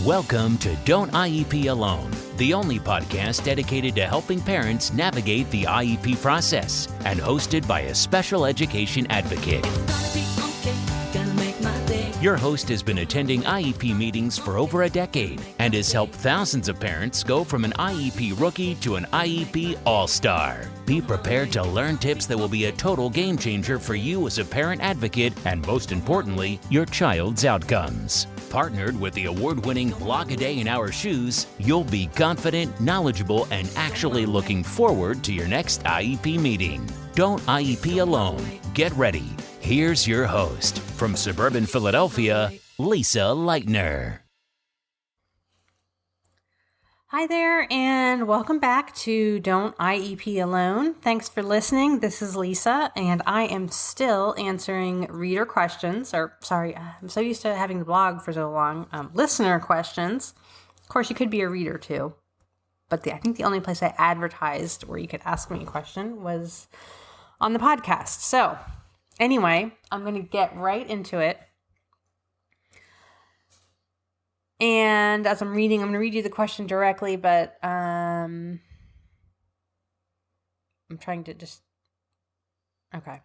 Welcome to Don't IEP Alone, the only podcast dedicated to helping parents navigate the IEP process and hosted by a special education advocate. Your host has been attending IEP meetings for over a decade and has helped thousands of parents go from an IEP rookie to an IEP all-star. Be prepared to learn tips that will be a total game changer for you as a parent advocate and, most importantly, your child's outcomes. Partnered with the award-winning Blog a Day in Our Shoes, you'll be confident, knowledgeable, and actually looking forward to your next IEP meeting. Don't IEP alone. Get ready. Here's your host, from suburban Philadelphia, Lisa Leitner. Hi there, and welcome back to Don't IEP Alone. Thanks for listening. This is Lisa, and I am still answering reader questions, I'm so used to having the blog for so long, listener questions. Of course, you could be a reader too, but I think the only place I advertised where you could ask me a question was on the podcast. So anyway, I'm going to get right into it. And as I'm reading, I'm going to read you the question directly, but I'm trying to okay.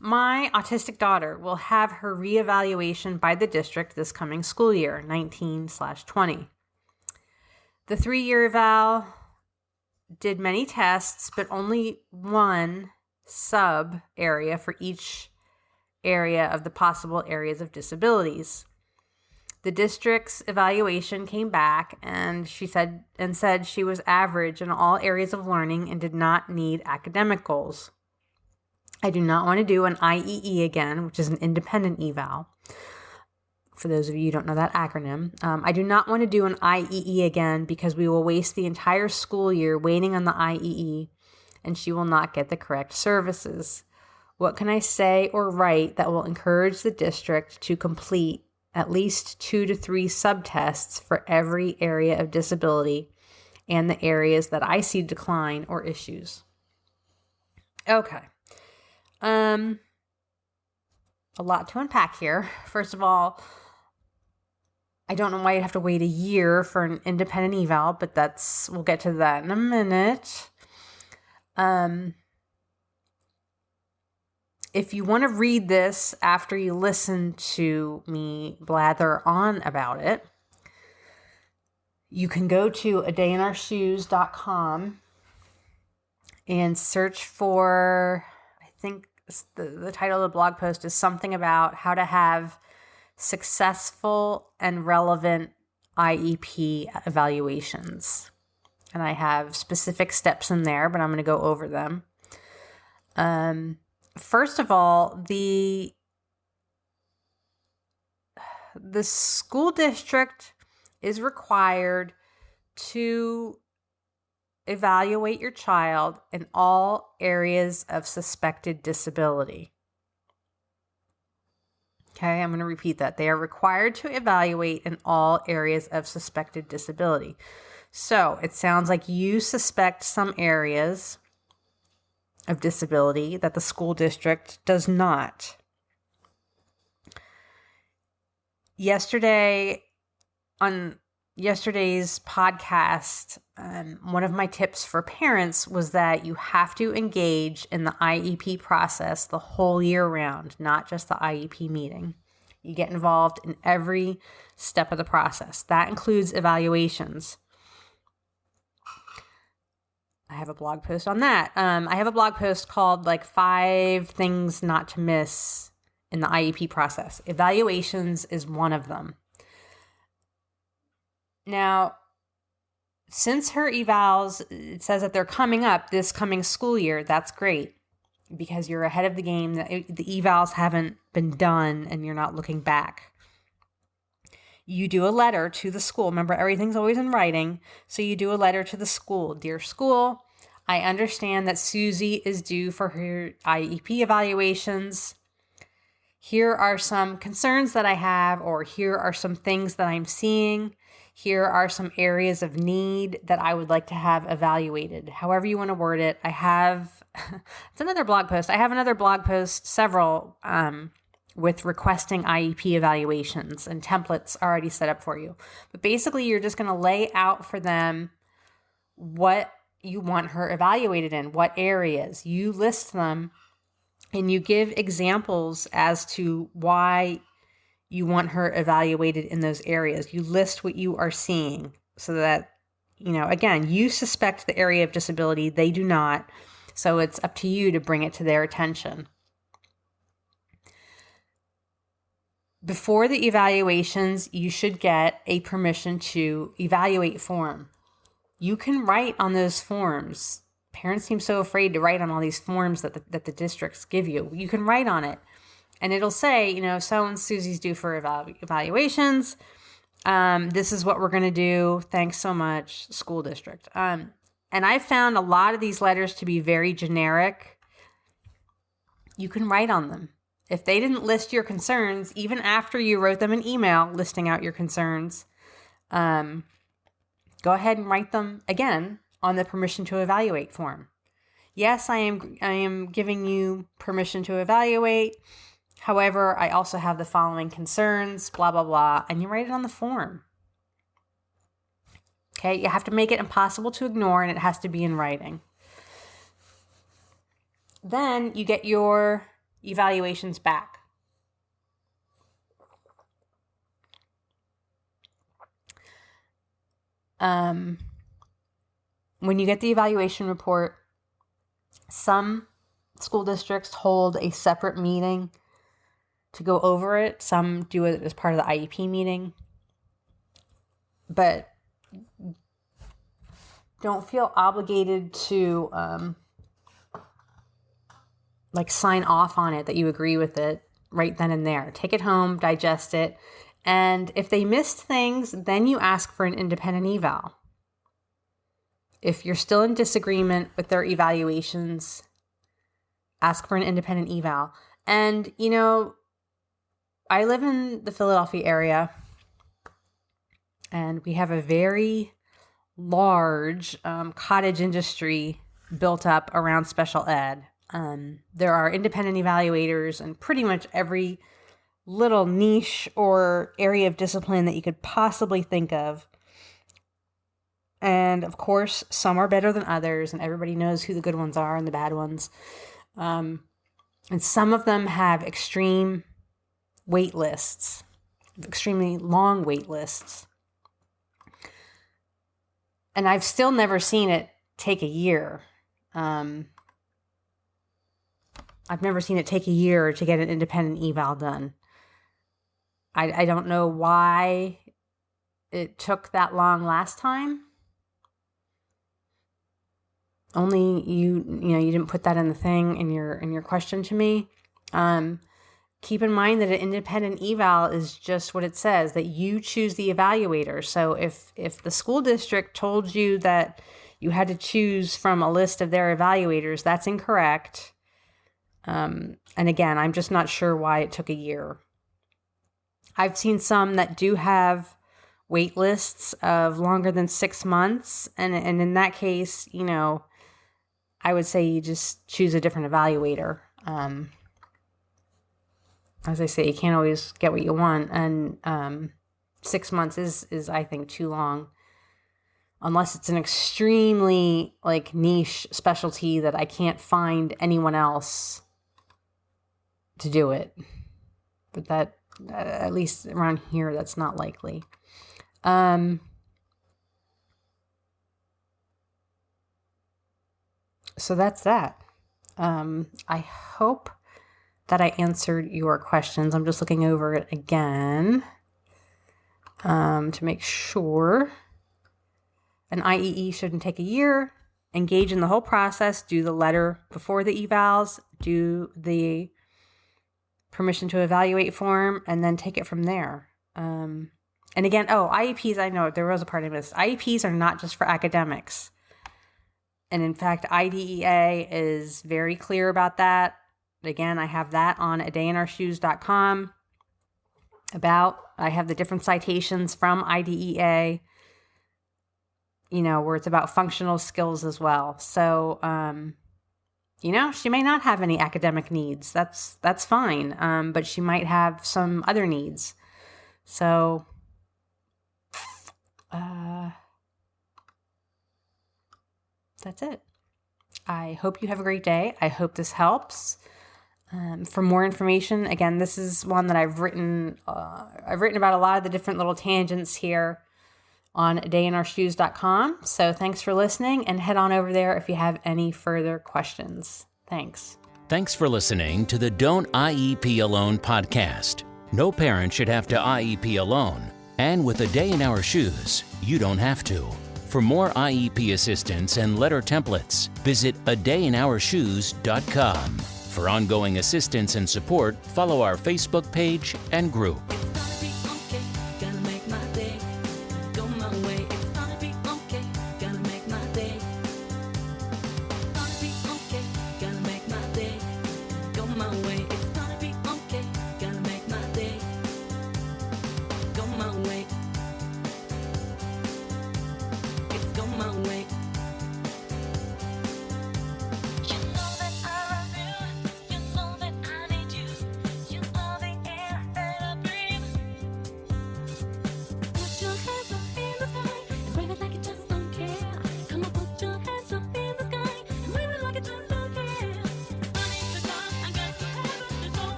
My autistic daughter will have her reevaluation by the district this coming school year, 19/20. The 3-year eval did many tests, but only one sub area for each area of the possible areas of disabilities. The district's evaluation came back and said she was average in all areas of learning and did not need academic goals. I do not want to do an IEE again, which is an independent eval. For those of you who don't know that acronym, I do not want to do an IEE again because we will waste the entire school year waiting on the IEE and she will not get the correct services. What can I say or write that will encourage the district to complete at least 2 to 3 subtests for every area of disability and the areas that I see decline or issues? Okay. A lot to unpack here. First of all, I don't know why you'd have to wait a year for an independent eval, but we'll get to that in a minute. If you want to read this after you listen to me blather on about it, you can go to adayinourshoes.com and search for, I think the title of the blog post is something about how to have successful and relevant IEP evaluations. And I have specific steps in there, but I'm going to go over them. First of all, the school district is required to evaluate your child in all areas of suspected disability. Okay, I'm going to repeat that. They are required to evaluate in all areas of suspected disability. So it sounds like you suspect some areas of disability that the school district does not. On yesterday's podcast, one of my tips for parents was that you have to engage in the IEP process the whole year round, not just the IEP meeting. You get involved in every step of the process. That includes evaluations. I have a blog post on that. I have a blog post called 5 things not to miss in the IEP process. Evaluations is one of them. Now, since her evals, it says that they're coming up this coming school year. That's great because you're ahead of the game. The evals haven't been done and you're not looking back. You do a letter to the school. Remember, everything's always in writing. So you do a letter to the school. Dear school, I understand that Susie is due for her IEP evaluations. Here are some concerns that I have, or here are some things that I'm seeing. Here are some areas of need that I would like to have evaluated. However you want to word it. It's another blog post. I have another blog post, several, with requesting IEP evaluations, and templates already set up for you. But basically, you're just going to lay out for them what you want her evaluated in, what areas. You list them and you give examples as to why you want her evaluated in those areas. You list what you are seeing so that, again, you suspect the area of disability, they do not. So it's up to you to bring it to their attention. Before the evaluations, you should get a permission to evaluate form. You can write on those forms. Parents seem so afraid to write on all these forms that the districts give you. You can write on it, and it'll say, so and Susie's due for evaluations. This is what we're going to do. Thanks so much, school district. And I found a lot of these letters to be very generic. You can write on them. If they didn't list your concerns, even after you wrote them an email listing out your concerns, go ahead and write them again on the permission to evaluate form. Yes, I am giving you permission to evaluate. However, I also have the following concerns, blah, blah, blah, and you write it on the form. Okay, you have to make it impossible to ignore, and it has to be in writing. Then you get your evaluations back. When you get the evaluation report, some school districts hold a separate meeting to go over it. Some do it as part of the IEP meeting. But don't feel obligated to sign off on it that you agree with it right then and there. Take it home, digest it. And if they missed things, then you ask for an independent eval. If you're still in disagreement with their evaluations, ask for an independent eval. And, I live in the Philadelphia area, and we have a very large cottage industry built up around special ed. There are independent evaluators in pretty much every little niche or area of discipline that you could possibly think of. And of course, some are better than others, and everybody knows who the good ones are and the bad ones. And some of them have extreme wait lists, extremely long wait lists. And I've still never seen it take a year. I've never seen it take a year to get an independent eval done. I don't know why it took that long last time. Only you didn't put that in the thing in your question to me. Keep in mind that an independent eval is just what it says, that you choose the evaluator. So if the school district told you that you had to choose from a list of their evaluators, that's incorrect. And again, I'm just not sure why it took a year. I've seen some that do have wait lists of longer than 6 months. And in that case, I would say you just choose a different evaluator. As I say, you can't always get what you want. And 6 months is I think, too long. Unless it's an extremely niche specialty that I can't find anyone else to do it. But that, at least around here, that's not likely. So that's that. I hope that I answered your questions. I'm just looking over it again to make sure. An IEE shouldn't take a year. Engage in the whole process. Do the letter before the evals. Do the permission to evaluate form, and then take it from there. And again, IEPs, I know there was a part I missed. IEPs are not just for academics. And in fact, IDEA is very clear about that. Again, I have that on adayinourshoes.com I have the different citations from IDEA, where it's about functional skills as well. So She may not have any academic needs. That's fine. But she might have some other needs. So, that's it. I hope you have a great day. I hope this helps. For more information, again, this is one that I've written. I've written about a lot of the different little tangents here on adayinourshoes.com. So thanks for listening, and head on over there if you have any further questions. Thanks. Thanks for listening to the Don't IEP Alone podcast. No parent should have to IEP alone. And with A Day in Our Shoes, you don't have to. For more IEP assistance and letter templates, visit adayinourshoes.com. For ongoing assistance and support, follow our Facebook page and group.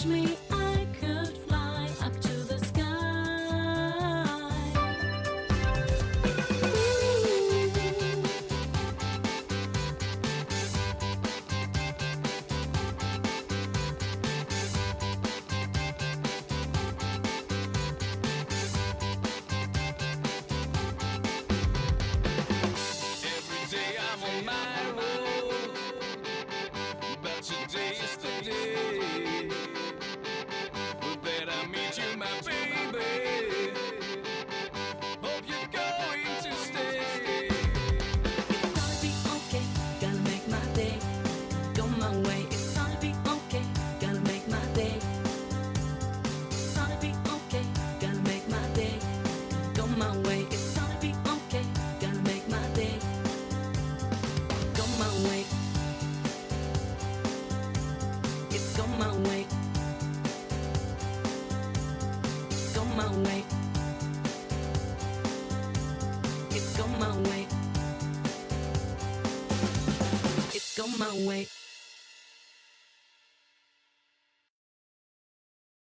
Me, I could fly up to the sky. Every day I'm on my road, but today is the day that I meet you, my baby. Hope you're going to stay. It's gonna be okay, gonna make my day. Go my way, it's gonna be okay, gonna make my day. It's gonna be okay, gonna make my day. Go my way, it's gonna be okay, gonna make my day. Go my way. It's go my way. Go my way. It's go my way. It's go my way.